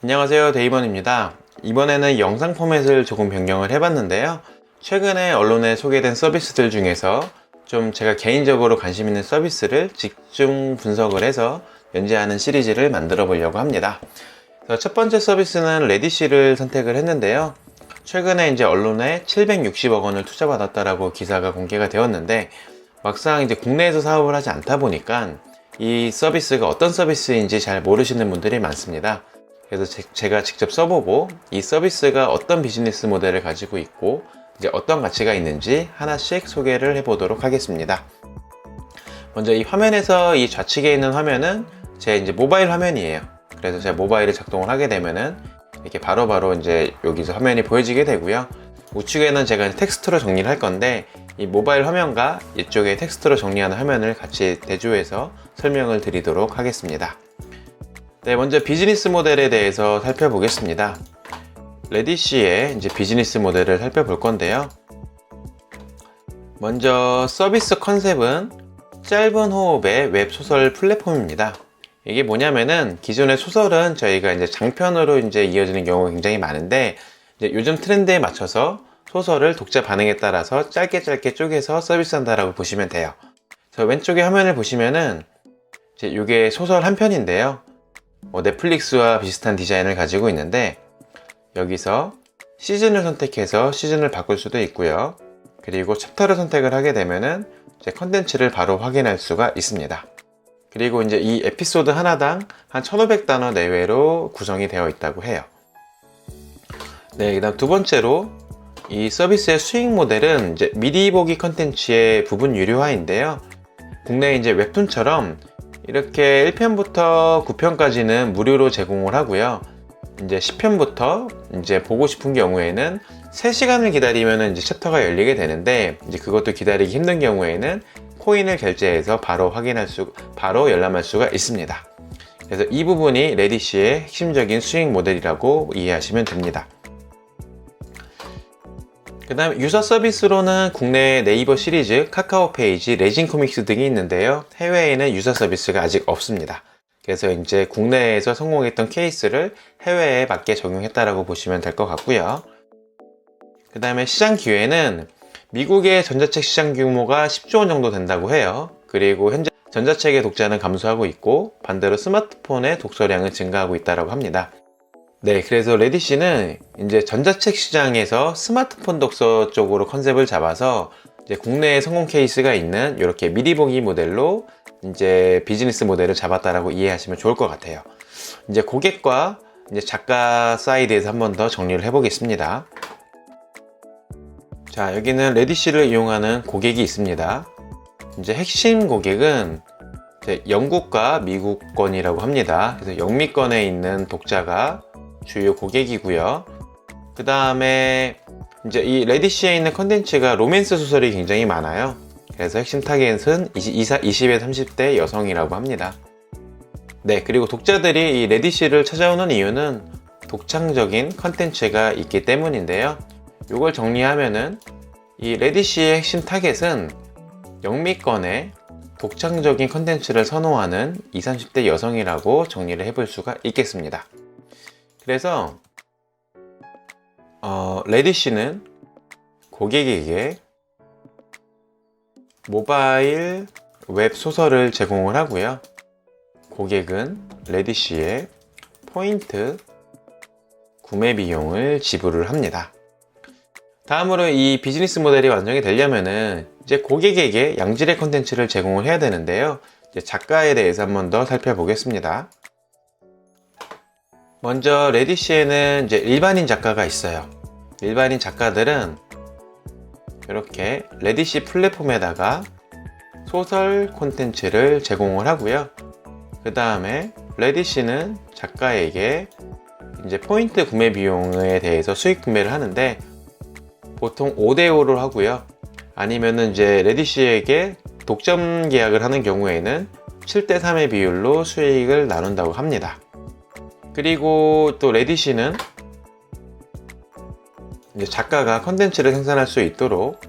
안녕하세요, 데이번입니다. 이번에는 영상 포맷을 조금 변경을 해봤는데요. 최근에 언론에 소개된 서비스들 중에서 좀 제가 개인적으로 관심 있는 서비스를 집중 분석을 해서 연재하는 시리즈를 만들어 보려고 합니다. 그래서 첫 번째 서비스는 레디시를 선택을 했는데요. 최근에 이제 언론에 760억 원을 투자받았다라고 기사가 공개가 되었는데, 막상 이제 국내에서 사업을 하지 않다 보니까 이 서비스가 어떤 서비스인지 잘 모르시는 분들이 많습니다. 그래서 제가 직접 써보고 이 서비스가 어떤 비즈니스 모델을 가지고 있고 이제 어떤 가치가 있는지 하나씩 소개를 해보도록 하겠습니다. 먼저 이 화면에서 이 좌측에 있는 화면은 제 이제 모바일 화면이에요. 그래서 제가 모바일에 작동을 하게 되면은 이렇게 바로바로 이제 여기서 화면이 보여지게 되고요. 우측에는 제가 텍스트로 정리를 할 건데, 이 모바일 화면과 이쪽에 텍스트로 정리하는 화면을 같이 대조해서 설명을 드리도록 하겠습니다. 네, 먼저 비즈니스 모델에 대해서 살펴보겠습니다. 레디시의 이제 비즈니스 모델을 살펴볼 건데요. 먼저 서비스 컨셉은 짧은 호흡의 웹소설 플랫폼입니다. 이게 뭐냐면은, 기존의 소설은 저희가 이제 장편으로 이제 이어지는 경우가 굉장히 많은데, 이제 요즘 트렌드에 맞춰서 소설을 독자 반응에 따라서 짧게 쪼개서 서비스한다라고 보시면 돼요. 그래서 왼쪽에 화면을 보시면은 이제 이게 소설 한 편인데요. 넷플릭스와 비슷한 디자인을 가지고 있는데, 여기서 시즌을 선택해서 시즌을 바꿀 수도 있고요. 그리고 챕터를 선택을 하게 되면은 이제 컨텐츠를 바로 확인할 수가 있습니다. 그리고 이제 이 에피소드 하나당 한 1500단어 내외로 구성이 되어 있다고 해요. 네, 그다음 두 번째로 이 서비스의 수익 모델은 이제 미리 보기 컨텐츠의 부분 유료화인데요. 국내 이제 웹툰처럼 이렇게 1편부터 9편까지는 무료로 제공을 하고요. 이제 10편부터 이제 보고 싶은 경우에는 3시간을 기다리면 이제 챕터가 열리게 되는데, 이제 그것도 기다리기 힘든 경우에는 코인을 결제해서 바로 열람할 수가 있습니다. 그래서 이 부분이 레디시의 핵심적인 수익 모델이라고 이해하시면 됩니다. 그 다음 유사 서비스로는 국내 네이버 시리즈, 카카오 페이지, 레진 코믹스 등이 있는데요. 해외에는 유사 서비스가 아직 없습니다. 그래서 이제 국내에서 성공했던 케이스를 해외에 맞게 적용했다라고 보시면 될 것 같고요. 그 다음에 시장 기회는 미국의 전자책 시장 규모가 10조 원 정도 된다고 해요. 그리고 현재 전자책의 독자는 감소하고 있고, 반대로 스마트폰의 독서량은 증가하고 있다고 합니다. 네, 그래서 레디시는 이제 전자책 시장에서 스마트폰 독서 쪽으로 컨셉을 잡아서 이제 국내에 성공 케이스가 있는 이렇게 미리 보기 모델로 이제 비즈니스 모델을 잡았다라고 이해하시면 좋을 것 같아요. 이제 고객과 이제 작가 사이드에서 한 번 더 정리를 해보겠습니다. 자, 여기는 레디시를 이용하는 고객이 있습니다. 이제 핵심 고객은 이제 영국과 미국권이라고 합니다. 그래서 영미권에 있는 독자가 주요 고객이고요. 그 다음에 이제 이 레디시에 있는 컨텐츠가 로맨스 소설이 굉장히 많아요. 그래서 핵심 타겟은 20에서 30대 여성이라고 합니다. 네, 그리고 독자들이 이 레디시를 찾아오는 이유는 독창적인 컨텐츠가 있기 때문인데요. 이걸 정리하면은 이 레디시의 핵심 타겟은 영미권의 독창적인 컨텐츠를 선호하는 20, 30대 여성이라고 정리를 해볼 수가 있겠습니다. 그래서 레디시는 고객에게 모바일 웹 소설을 제공을 하고요. 고객은 레디시에 포인트 구매 비용을 지불을 합니다. 다음으로 이 비즈니스 모델이 완성이 되려면은 이제 고객에게 양질의 콘텐츠를 제공을 해야 되는데요. 이제 작가에 대해서 한 번 더 살펴보겠습니다. 먼저 레디시에는 이제 일반인 작가가 있어요. 일반인 작가들은 이렇게 레디시 플랫폼에다가 소설 콘텐츠를 제공을 하고요. 그 다음에 레디시는 작가에게 이제 포인트 구매 비용에 대해서 수익 구매를 하는데, 보통 5대5로 하고요. 아니면은 이제 레디시에게 독점 계약을 하는 경우에는 7대3의 비율로 수익을 나눈다고 합니다. 그리고 또 레디시는 이제 작가가 컨텐츠를 생산할 수 있도록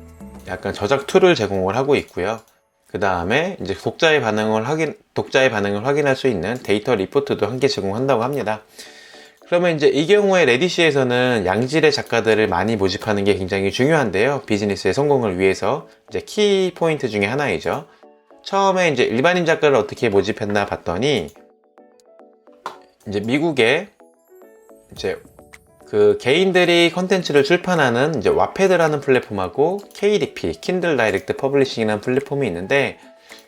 약간 저작 툴을 제공을 하고 있고요. 그 다음에 이제 독자의 반응을 확인할 수 있는 데이터 리포트도 함께 제공한다고 합니다. 그러면 이제 이 경우에 레디시에서는 양질의 작가들을 많이 모집하는 게 굉장히 중요한데요. 비즈니스의 성공을 위해서 이제 키 포인트 중에 하나이죠. 처음에 이제 일반인 작가를 어떻게 모집했나 봤더니 이제 미국에 이제 그 개인들이 컨텐츠를 출판하는 이제 와패드라는 플랫폼하고 KDP, 킨들 다이렉트 퍼블리싱이라는 플랫폼이 있는데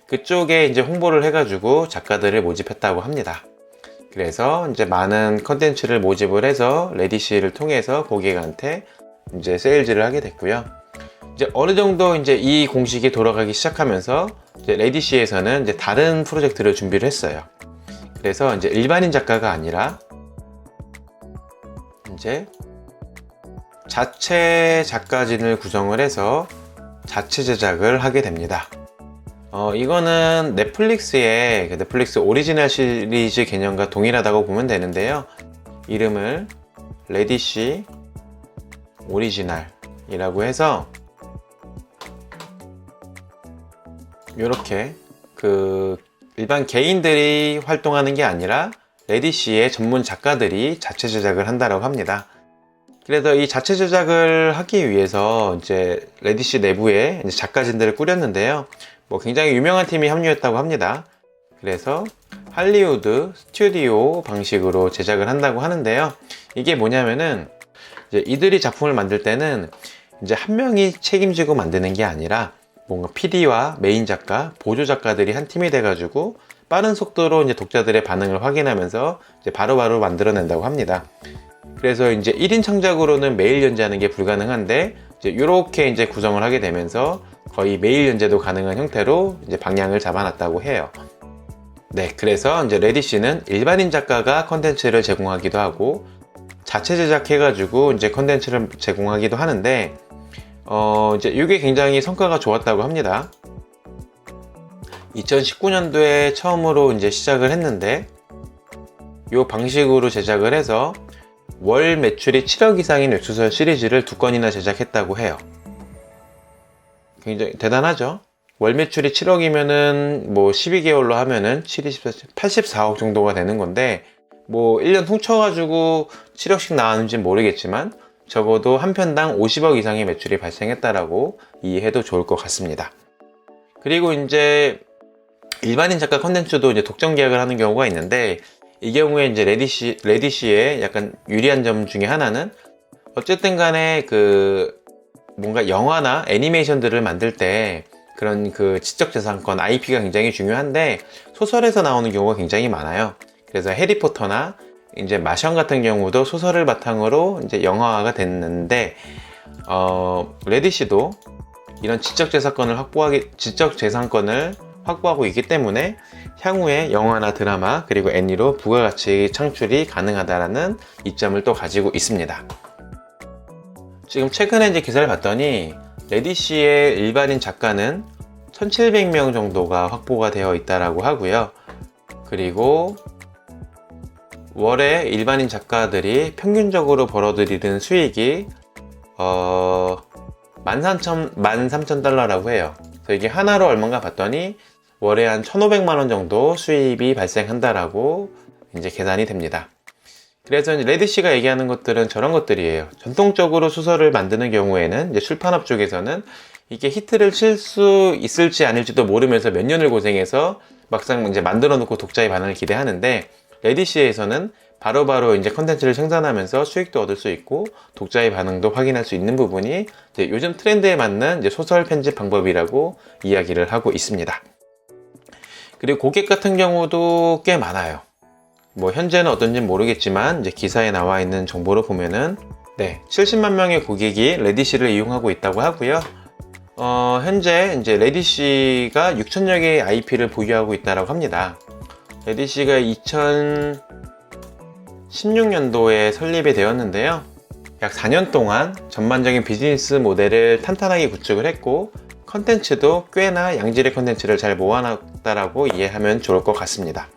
그쪽에 이제 홍보를 해가지고 작가들을 모집했다고 합니다. 그래서 이제 많은 컨텐츠를 모집을 해서 레디시를 통해서 고객한테 이제 세일즈를 하게 됐고요. 이제 어느 정도 이제 이 공식이 돌아가기 시작하면서 이제 레디시에서는 이제 다른 프로젝트를 준비를 했어요. 그래서 이제 일반인 작가가 아니라 이제 자체 작가진을 구성을 해서 자체 제작을 하게 됩니다. 이거는 넷플릭스의 넷플릭스 오리지널 시리즈 개념과 동일하다고 보면 되는데요. 이름을 레디시 오리지널이라고 해서 이렇게 그 일반 개인들이 활동하는 게 아니라 레디시의 전문 작가들이 자체 제작을 한다고 합니다. 그래서 이 자체 제작을 하기 위해서 이제 레디시 내부에 이제 작가진들을 꾸렸는데요. 뭐 굉장히 유명한 팀이 합류했다고 합니다. 그래서 할리우드 스튜디오 방식으로 제작을 한다고 하는데요. 이게 뭐냐면은 이제 이들이 작품을 만들 때는 이제 한 명이 책임지고 만드는 게 아니라 뭔가 PD와 메인 작가, 보조 작가들이 한 팀이 돼가지고 빠른 속도로 이제 독자들의 반응을 확인하면서 이제 바로바로 만들어낸다고 합니다. 그래서 이제 1인 창작으로는 매일 연재하는 게 불가능한데 이제 이렇게 이제 구성을 하게 되면서 거의 매일 연재도 가능한 형태로 이제 방향을 잡아놨다고 해요. 네, 그래서 이제 레디시는 일반인 작가가 컨텐츠를 제공하기도 하고 자체 제작해가지고 이제 컨텐츠를 제공하기도 하는데 이제 이게 굉장히 성과가 좋았다고 합니다. 2019년도에 처음으로 이제 시작을 했는데 이 방식으로 제작을 해서 월 매출이 7억 이상인 웹소설 시리즈를 2건이나 제작했다고 해요. 굉장히 대단하죠? 월 매출이 7억이면은 뭐 12개월로 하면은 84억 정도가 되는 건데 뭐 1년 퉁쳐가지고 7억씩 나왔는지는 모르겠지만 적어도 한 편당 50억 이상의 매출이 발생했다라고 이해해도 좋을 것 같습니다. 그리고 이제 일반인 작가 컨텐츠도 이제 독점 계약을 하는 경우가 있는데 이 경우에 이제 레디시의 약간 유리한 점 중에 하나는 어쨌든 간에 그 뭔가 영화나 애니메이션들을 만들 때 그런 그 지적재산권 IP가 굉장히 중요한데 소설에서 나오는 경우가 굉장히 많아요. 그래서 해리포터나 이제 마션 같은 경우도 소설을 바탕으로 이제 영화화가 됐는데 레디시도 이런 지적재산권을 확보하고 있기 때문에 향후에 영화나 드라마 그리고 애니로 부가가치 창출이 가능하다라는 이점을 또 가지고 있습니다. 지금 최근에 이제 기사를 봤더니 레디시의 일반인 작가는 1700명 정도가 확보가 되어 있다라고 하고요. 그리고 월에 일반인 작가들이 평균적으로 벌어들이는 수익이 13,000달러라고 해요. 그래서 이게 하나로 얼마인가 봤더니 월에 한 1,500만원 정도 수입이 발생한다라고 이제 계산이 됩니다. 그래서 이제 레디시가 얘기하는 것들은 저런 것들이에요. 전통적으로 소설을 만드는 경우에는 이제 출판업 쪽에서는 이게 히트를 칠 수 있을지 아닐지도 모르면서 몇 년을 고생해서 막상 이제 만들어 놓고 독자의 반응을 기대하는데 레디시에서는 바로바로 이제 컨텐츠를 생산하면서 수익도 얻을 수 있고 독자의 반응도 확인할 수 있는 부분이 이제 요즘 트렌드에 맞는 이제 소설 편집 방법이라고 이야기를 하고 있습니다. 그리고 고객 같은 경우도 꽤 많아요. 뭐 현재는 어떤지는 모르겠지만 이제 기사에 나와 있는 정보로 보면은 70만 명의 고객이 레디시를 이용하고 있다고 하고요. 현재 이제 레디시가 6천여 개의 IP를 보유하고 있다고 합니다. 레디시가 2016년도에 설립이 되었는데요. 약 4년 동안 전반적인 비즈니스 모델을 탄탄하게 구축을 했고 컨텐츠도 꽤나 양질의 컨텐츠를 잘 모아놨다라고 이해하면 좋을 것 같습니다.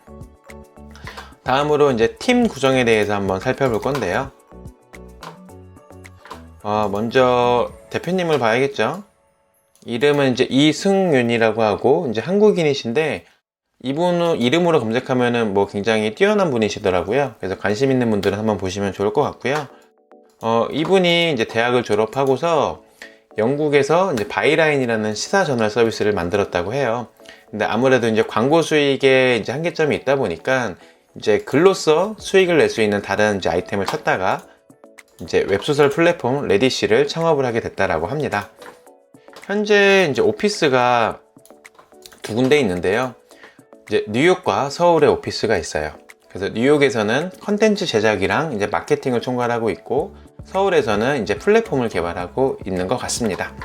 다음으로 이제 팀 구성에 대해서 한번 살펴볼 건데요. 먼저 대표님을 봐야겠죠. 이름은 이제 이승윤이라고 하고 이제 한국인이신데 이분 이름으로 검색하면은 뭐 굉장히 뛰어난 분이시더라고요. 그래서 관심 있는 분들은 한번 보시면 좋을 것 같고요. 이분이 이제 대학을 졸업하고서 영국에서 이제 바이라인이라는 시사 저널 서비스를 만들었다고 해요. 근데 아무래도 이제 광고 수익에 이제 한계점이 있다 보니까 이제 글로써 수익을 낼 수 있는 다른 이제 아이템을 찾다가 이제 웹소설 플랫폼 레디시를 창업을 하게 됐다라고 합니다. 현재 이제 오피스가 두 군데 있는데요. 이제 뉴욕과 서울에 오피스가 있어요. 그래서 뉴욕에서는 컨텐츠 제작이랑 이제 마케팅을 총괄하고 있고, 서울에서는 이제 플랫폼을 개발하고 있는 것 같습니다.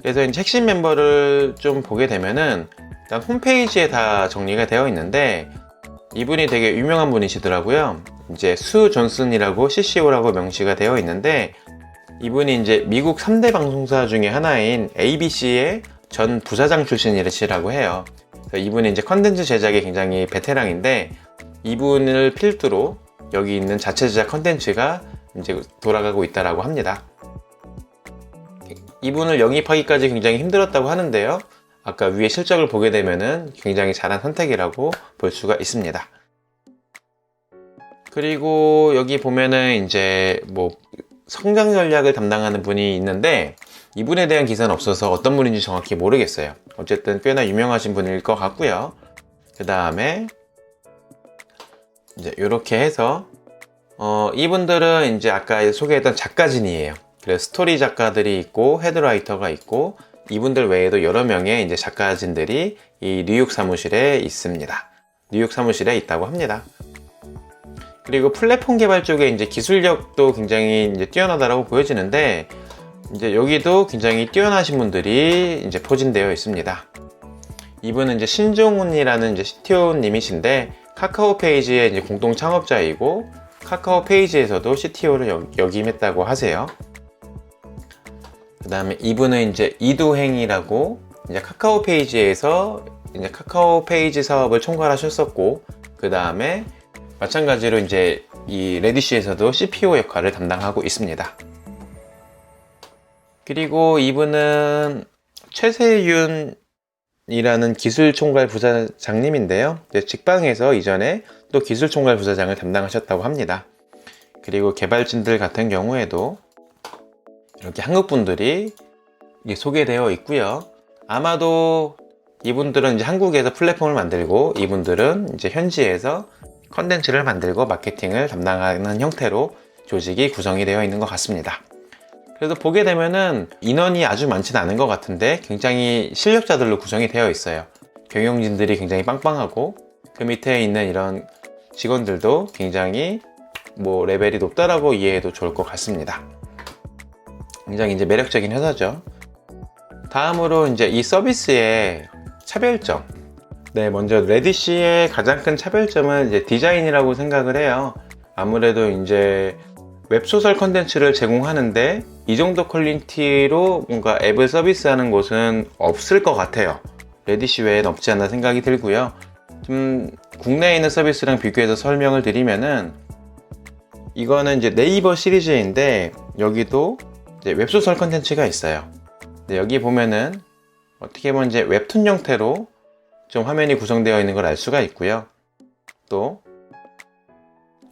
그래서 이제 핵심 멤버를 좀 보게 되면은 일단 홈페이지에 다 정리가 되어 있는데, 이분이 되게 유명한 분이시더라고요. 이제 수 존슨이라고 CCO라고 명시가 되어 있는데, 이분이 이제 미국 3대 방송사 중에 하나인 ABC의 전 부사장 출신이시라고 해요. 이분이 이제 컨텐츠 제작에 굉장히 베테랑인데, 이분을 필두로 여기 있는 자체 제작 컨텐츠가 이제 돌아가고 있다라고 합니다. 이분을 영입하기까지 굉장히 힘들었다고 하는데요. 아까 위에 실적을 보게 되면은 굉장히 잘한 선택이라고 볼 수가 있습니다. 그리고 여기 보면은 이제 뭐 성장 전략을 담당하는 분이 있는데, 이분에 대한 기사는 없어서 어떤 분인지 정확히 모르겠어요. 어쨌든 꽤나 유명하신 분일 것 같고요. 그 다음에 이제 이렇게 해서 이분들은 이제 아까 소개했던 작가진이에요. 그래서 스토리 작가들이 있고 헤드라이터가 있고, 이분들 외에도 여러 명의 이제 작가진들이 이 뉴욕 사무실에 있습니다. 뉴욕 사무실에 있다고 합니다. 그리고 플랫폼 개발 쪽에 이제 기술력도 굉장히 이제 뛰어나다라고 보여지는데, 이제 여기도 굉장히 뛰어나신 분들이 이제 포진되어 있습니다. 이분은 이제 신종훈이라는 이제 CTO님이신데, 카카오 페이지의 이제 공동 창업자이고, 카카오 페이지에서도 CTO를 역임했다고 하세요. 그 다음에 이분은 이제 이두행이라고 이제 카카오 페이지에서 이제 카카오 페이지 사업을 총괄하셨었고, 그 다음에 마찬가지로 이제 이 레디시에서도 CPO 역할을 담당하고 있습니다. 그리고 이분은 최세윤이라는 기술총괄 부사장님인데요. 직방에서 이전에 또 기술총괄 부사장을 담당하셨다고 합니다. 그리고 개발진들 같은 경우에도 이렇게 한국 분들이 소개되어 있고요. 아마도 이분들은 이제 한국에서 플랫폼을 만들고, 이분들은 이제 현지에서 컨텐츠를 만들고 마케팅을 담당하는 형태로 조직이 구성이 되어 있는 것 같습니다. 그래서 보게 되면은 인원이 아주 많지는 않은 것 같은데 굉장히 실력자들로 구성이 되어 있어요. 경영진들이 굉장히 빵빵하고, 그 밑에 있는 이런 직원들도 굉장히 뭐 레벨이 높다라고 이해해도 좋을 것 같습니다. 굉장히 이제 매력적인 회사죠. 다음으로 이제 이 서비스의 차별점. 네, 먼저 레디시의 가장 큰 차별점은 이제 디자인이라고 생각을 해요. 아무래도 이제 웹소설 컨텐츠를 제공하는데 이 정도 퀄리티로 뭔가 앱을 서비스하는 곳은 없을 것 같아요. 레디시 외엔 없지 않나 생각이 들고요. 좀 국내에 있는 서비스랑 비교해서 설명을 드리면은, 이거는 이제 네이버 시리즈인데 여기도 이제 웹소설 컨텐츠가 있어요. 근데 여기 보면은 어떻게 보면 이제 웹툰 형태로 좀 화면이 구성되어 있는 걸 알 수가 있고요. 또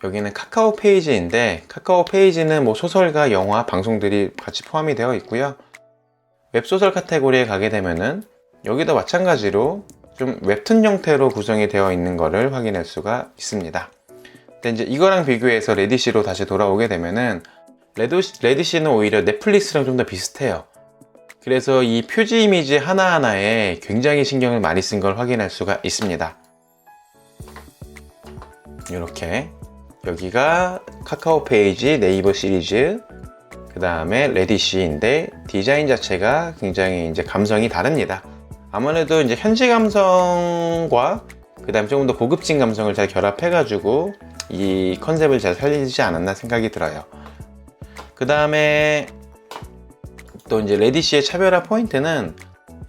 여기는 카카오 페이지인데, 카카오 페이지는 뭐 소설과 영화, 방송들이 같이 포함이 되어 있고요. 웹소설 카테고리에 가게 되면은 여기도 마찬가지로 좀 웹툰 형태로 구성이 되어 있는 것을 확인할 수가 있습니다. 근데 이제 이거랑 비교해서 레디시로 다시 돌아오게 되면은 레디시는 오히려 넷플릭스랑 좀 더 비슷해요. 그래서 이 표지 이미지 하나하나에 굉장히 신경을 많이 쓴 걸 확인할 수가 있습니다. 이렇게 여기가 카카오 페이지, 네이버 시리즈, 그 다음에 레디시인데 디자인 자체가 굉장히 이제 감성이 다릅니다. 아무래도 이제 현지 감성과 그 다음에 조금 더 고급진 감성을 잘 결합해가지고 이 컨셉을 잘 살리지 않았나 생각이 들어요. 그 다음에 또 이제 레디시의 차별화 포인트는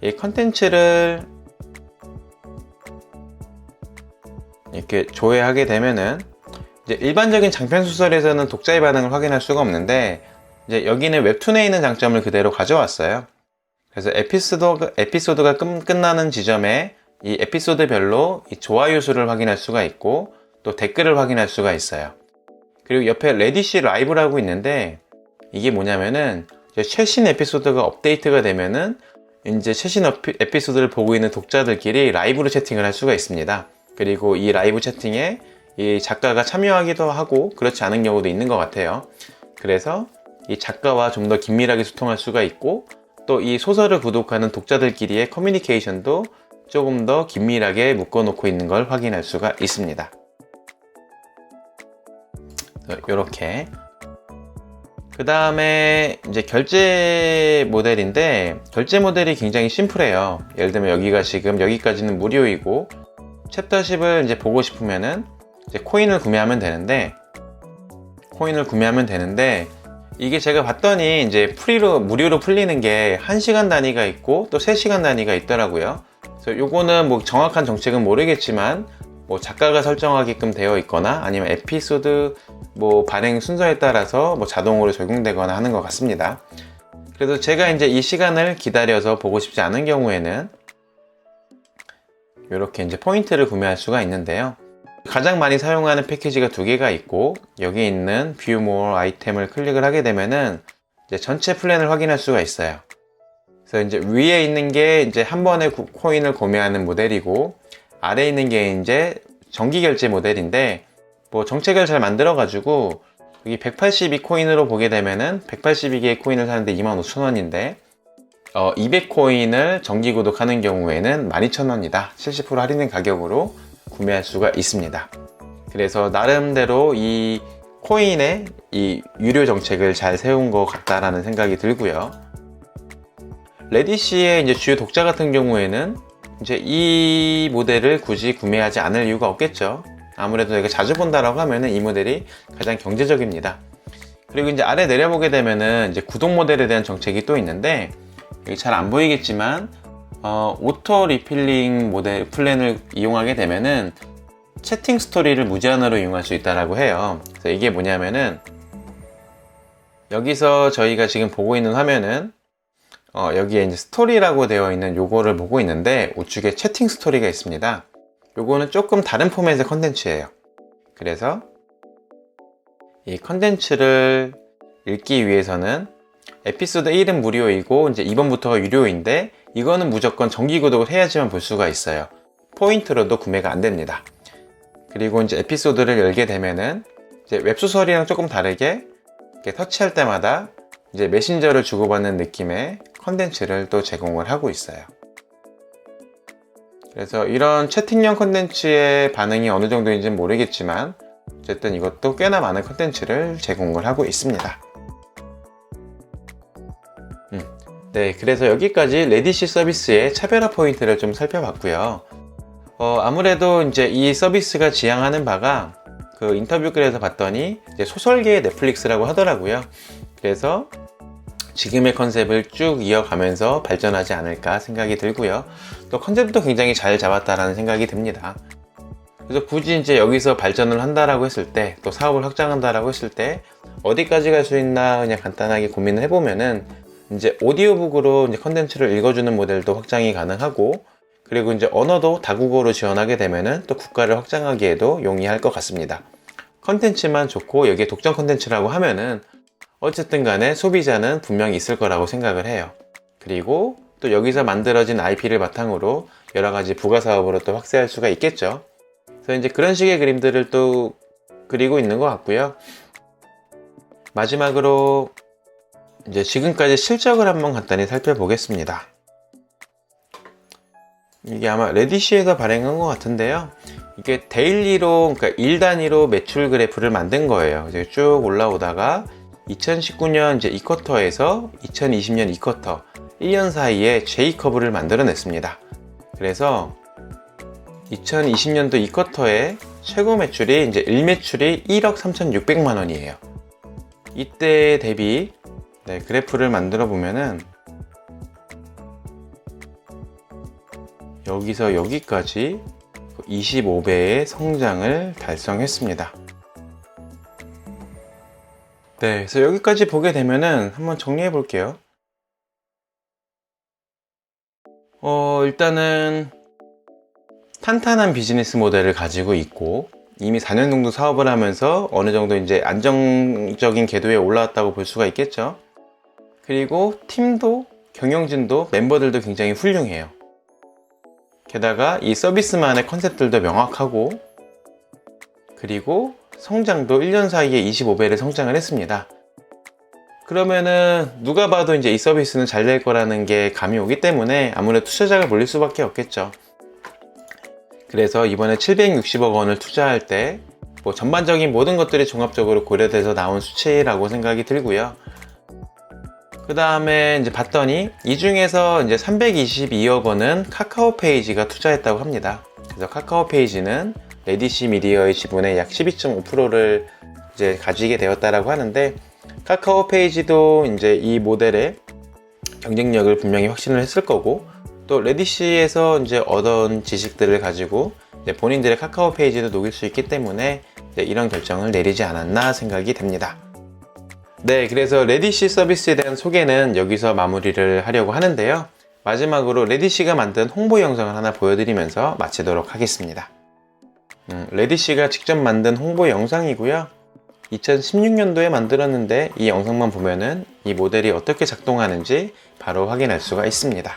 이 컨텐츠를 이렇게 조회하게 되면은 이제 일반적인 장편 소설에서는 독자의 반응을 확인할 수가 없는데, 이제 여기는 웹툰에 있는 장점을 그대로 가져왔어요. 그래서 에피소드가 끝나는 지점에 이 에피소드별로 이 좋아요 수를 확인할 수가 있고 또 댓글을 확인할 수가 있어요. 그리고 옆에 레디시 라이브라고 있는데 이게 뭐냐면은 최신 에피소드가 업데이트가 되면은 이제 최신 에피소드를 보고 있는 독자들끼리 라이브로 채팅을 할 수가 있습니다. 그리고 이 라이브 채팅에 이 작가가 참여하기도 하고 그렇지 않은 경우도 있는 것 같아요. 그래서 이 작가와 좀 더 긴밀하게 소통할 수가 있고 또 이 소설을 구독하는 독자들끼리의 커뮤니케이션도 조금 더 긴밀하게 묶어놓고 있는 걸 확인할 수가 있습니다. 이렇게 그 다음에 이제 결제 모델인데 결제 모델이 굉장히 심플해요. 예를 들면 여기가 지금 여기까지는 무료이고 챕터 10을 이제 보고 싶으면은 이제 코인을 구매하면 되는데 이게 제가 봤더니 이제 무료로 풀리는 게 1시간 단위가 있고 또 3시간 단위가 있더라고요. 그래서 요거는 뭐 정확한 정책은 모르겠지만 뭐 작가가 설정하게끔 되어 있거나 아니면 에피소드 뭐 발행 순서에 따라서 뭐 자동으로 적용되거나 하는 것 같습니다. 그래서 제가 이제 이 시간을 기다려서 보고 싶지 않은 경우에는 이렇게 이제 포인트를 구매할 수가 있는데요. 가장 많이 사용하는 패키지가 2개가 있고 여기 있는 View More 아이템을 클릭을 하게 되면은 이제 전체 플랜을 확인할 수가 있어요. 그래서 이제 위에 있는 게 이제 한 번에 코인을 구매하는 모델이고 아래에 있는 게 이제 정기 결제 모델인데 뭐 정책을 잘 만들어 가지고 여기 182코인으로 보게 되면은 182개의 코인을 사는데 25,000원인데 200코인을 정기 구독하는 경우에는 12,000원이다. 70% 할인된 가격으로 구매할 수가 있습니다. 그래서 나름대로 이 코인의 이 유료 정책을 잘 세운 것 같다라는 생각이 들고요. 레디시의 이제 주요 독자 같은 경우에는 이제 이 모델을 굳이 구매하지 않을 이유가 없겠죠. 아무래도 내가 자주 본다라고 하면은 이 모델이 가장 경제적입니다. 그리고 이제 아래 내려보게 되면은 이제 구독 모델에 대한 정책이 또 있는데 여기 잘 안 보이겠지만 오토 리필링 모델 플랜을 이용하게 되면은 채팅 스토리를 무제한으로 이용할 수 있다라고 해요. 그래서 이게 뭐냐면은 여기서 저희가 지금 보고 있는 화면은 여기에 이제 스토리라고 되어 있는 요거를 보고 있는데 우측에 채팅 스토리가 있습니다. 요거는 조금 다른 포맷의 컨텐츠예요. 그래서 이 컨텐츠를 읽기 위해서는 에피소드 1은 무료이고 이제 2번부터가 유료인데 이거는 무조건 정기 구독을 해야지만 볼 수가 있어요. 포인트로도 구매가 안 됩니다. 그리고 이제 에피소드를 열게 되면은 이제 웹소설이랑 조금 다르게 이렇게 터치할 때마다 이제 메신저를 주고받는 느낌의 컨텐츠를 또 제공을 하고 있어요. 그래서 이런 채팅형 컨텐츠의 반응이 어느 정도인지는 모르겠지만 어쨌든 이것도 꽤나 많은 컨텐츠를 제공을 하고 있습니다. 네, 그래서 여기까지 레디시 서비스의 차별화 포인트를 좀 살펴봤고요. 아무래도 이제 이 서비스가 지향하는 바가 그 인터뷰 글에서 봤더니 이제 소설계의 넷플릭스라고 하더라고요. 그래서 지금의 컨셉을 쭉 이어가면서 발전하지 않을까 생각이 들고요. 또 컨셉도 굉장히 잘 잡았다라는 생각이 듭니다. 그래서 굳이 이제 여기서 발전을 한다라고 했을 때, 또 사업을 확장한다라고 했을 때 어디까지 갈 수 있나 그냥 간단하게 고민을 해보면은 이제 오디오북으로 이제 컨텐츠를 읽어주는 모델도 확장이 가능하고, 그리고 이제 언어도 다국어로 지원하게 되면은 또 국가를 확장하기에도 용이할 것 같습니다. 컨텐츠만 좋고 여기에 독점 컨텐츠라고 하면은 어쨌든 간에 소비자는 분명히 있을 거라고 생각을 해요. 그리고 또 여기서 만들어진 IP를 바탕으로 여러 가지 부가 사업으로 또 확대할 수가 있겠죠. 그래서 이제 그런 식의 그림들을 또 그리고 있는 것 같고요. 마지막으로 이제 지금까지 실적을 한번 간단히 살펴보겠습니다. 이게 아마 레디시에서 발행한 것 같은데요. 이게 데일리로, 그러니까 일 단위로 매출 그래프를 만든 거예요. 이제 쭉 올라오다가 2019년 이제 2쿼터에서 2020년 2쿼터 1년 사이에 J커브를 만들어냈습니다. 그래서 2020년도 2쿼터에 최고 매출이 이제 일매출이 1억 3,600만 원이에요. 이때 대비 그래프를 만들어 보면은 여기서 여기까지 25배의 성장을 달성했습니다. 네, 그래서 여기까지 보게 되면은 한번 정리해 볼게요. 일단은 탄탄한 비즈니스 모델을 가지고 있고 이미 4년 정도 사업을 하면서 어느 정도 이제 안정적인 궤도에 올라왔다고 볼 수가 있겠죠. 그리고 팀도 경영진도 멤버들도 굉장히 훌륭해요. 게다가 이 서비스만의 컨셉들도 명확하고, 그리고 성장도 1년 사이에 25배를 성장을 했습니다. 그러면은 누가 봐도 이제 이 서비스는 잘 될 거라는 게 감이 오기 때문에 아무래도 투자자가 몰릴 수밖에 없겠죠. 그래서 이번에 760억 원을 투자할 때 뭐 전반적인 모든 것들이 종합적으로 고려돼서 나온 수치라고 생각이 들고요. 그 다음에 이제 봤더니 이 중에서 이제 322억 원은 카카오 페이지가 투자했다고 합니다. 그래서 카카오 페이지는 레디시 미디어의 지분의 약 12.5%를 이제 가지게 되었다라고 하는데, 카카오 페이지도 이제 이 모델의 경쟁력을 분명히 확신을 했을 거고, 또 레디시에서 이제 얻은 지식들을 가지고 이제 본인들의 카카오 페이지도 녹일 수 있기 때문에 이제 이런 결정을 내리지 않았나 생각이 됩니다. 네, 그래서 레디시 서비스에 대한 소개는 여기서 마무리를 하려고 하는데요. 마지막으로 레디시가 만든 홍보 영상을 하나 보여드리면서 마치도록 하겠습니다. 레디시가 직접 만든 홍보 영상이고요. 2016년도에 만들었는데 이 영상만 보면은 이 모델이 어떻게 작동하는지 바로 확인할 수가 있습니다.